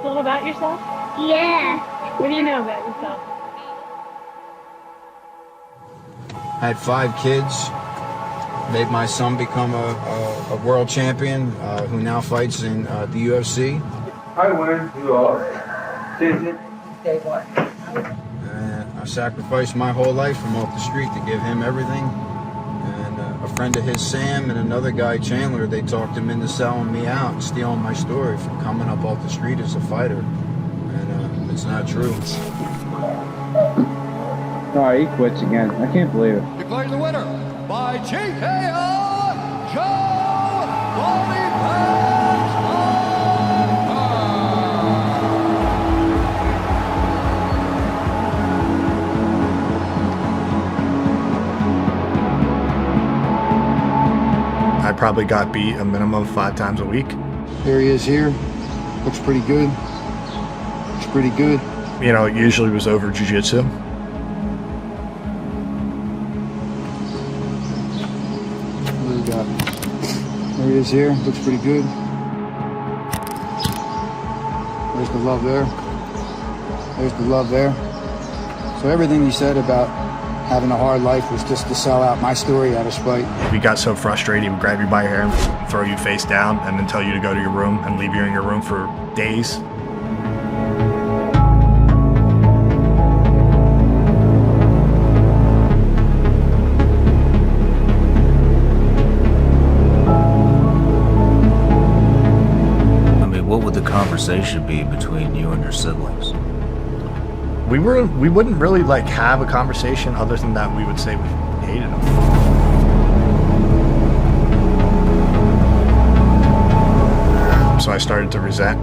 little about yourself? Yeah. What do you know about yourself? Had 5 kids. Made my son become a world champion who now fights in the UFC. I went to Day one. I sacrificed my whole life from off the street to give him everything. And a friend of his, Sam, and another guy, Chandler, they talked him into selling me out and stealing my story from coming up off the street as a fighter. And it's not true. Oh, he quits again. I can't believe it. Declaring the winner by TKO, Joe Pyfer. I probably got beat a minimum of 5 times a week. Here he is here. Looks pretty good. Looks pretty good. You know, it usually was over jiu-jitsu. What do we got? There he is here. Looks pretty good. There's the love there. There's the love there. So everything he said about having a hard life was just to sell out my story out of spite. If you got so frustrated, he would grab you by your hair and throw you face down and then tell you to go to your room and leave you in your room for days. I mean, what would the conversation be between you and your siblings? We wouldn't really like have a conversation other than that we would say we hated him. So I started to resent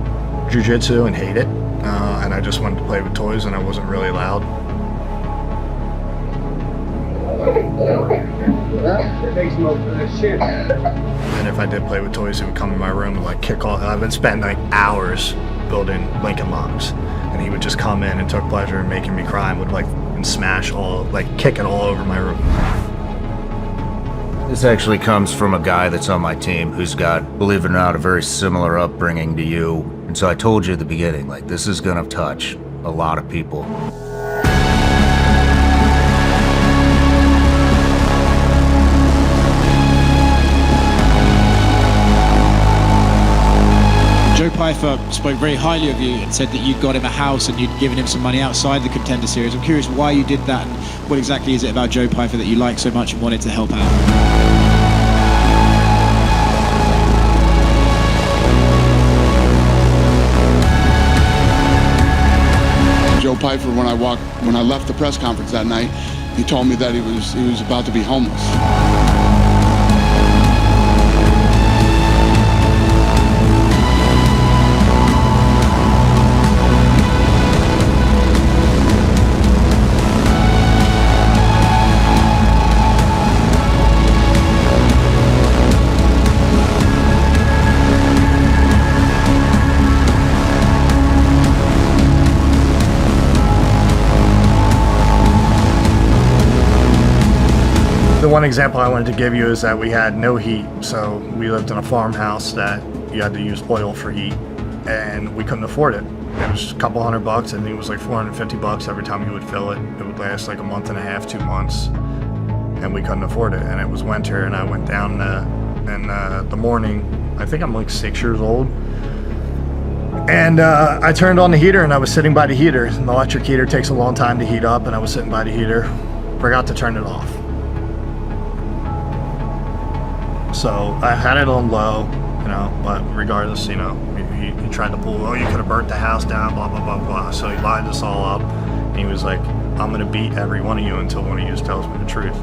jiu-jitsu and hate it, and I just wanted to play with toys and I wasn't really allowed. And if I did play with toys, he would come in my room and like kick all. I've been spending like hours building Lincoln Logs, and he would just come in and took pleasure in making me cry and would like and smash all, like kick it all over my room. This actually comes from a guy that's on my team who's got, believe it or not, a very similar upbringing to you. And so I told you at the beginning, like, this is gonna touch a lot of people. Joe Pyfer spoke very highly of you and said that you'd got him a house and you'd given him some money outside the Contender Series. I'm curious why you did that and what exactly is it about Joe Pyfer that you like so much and wanted to help out? Joe Pyfer, when I left the press conference that night, he told me that he was about to be homeless. The one example I wanted to give you is that we had no heat, so we lived in a farmhouse that you had to use oil for heat, and we couldn't afford it. It was a couple $100, and it was like $450 every time you would fill it. It would last like a month and a half, 2 months, and we couldn't afford it. And it was winter, and I went down in the morning. I think I'm like 6 years old, and I turned on the heater, and I was sitting by the heater. An electric heater takes a long time to heat up, and I was sitting by the heater. Forgot to turn it off. So I had it on low, you know, but regardless, you know, he tried to pull, oh, you could have burnt the house down, blah, blah, blah, blah. So he lied us all up, and he was like, I'm going to beat every one of you until one of you tells me the truth.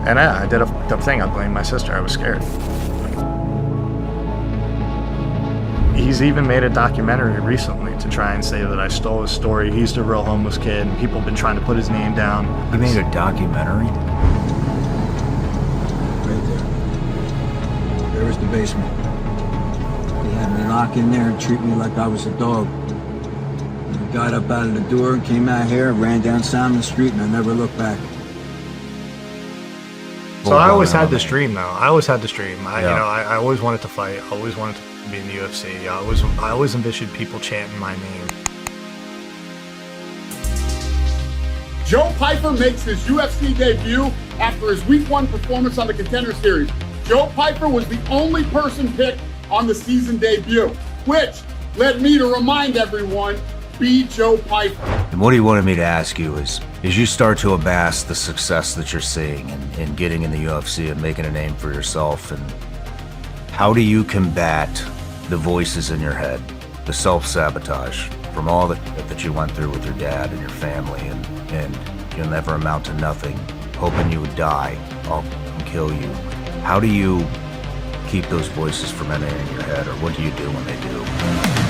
And I did a fucked up thing. I blamed my sister. I was scared. He's even made a documentary recently to try and say that I stole his story. He's the real homeless kid, and people have been trying to put his name down. You made a documentary? There was the basement. They had me lock in there and treat me like I was a dog. And I got up out of the door and came out here, ran down Salmon Street, and I never looked back. So I always had this dream, though. I always had this dream. I always wanted to fight. I always wanted to to be in the UFC. I always envisioned people chanting my name. Joe Pyfer makes his UFC debut after his Week 1 performance on the Contender Series. Joe Pyfer was the only person picked on the season debut, which led me to remind everyone, be Joe Pyfer. And what he wanted me to ask you is, as you start to amass the success that you're seeing and getting in the UFC and making a name for yourself, and how do you combat the voices in your head, the self-sabotage from all that you went through with your dad and your family, and you'll never amount to nothing, hoping you would die, I'll kill you. How do you keep those voices from entering your head, or what do you do when they do?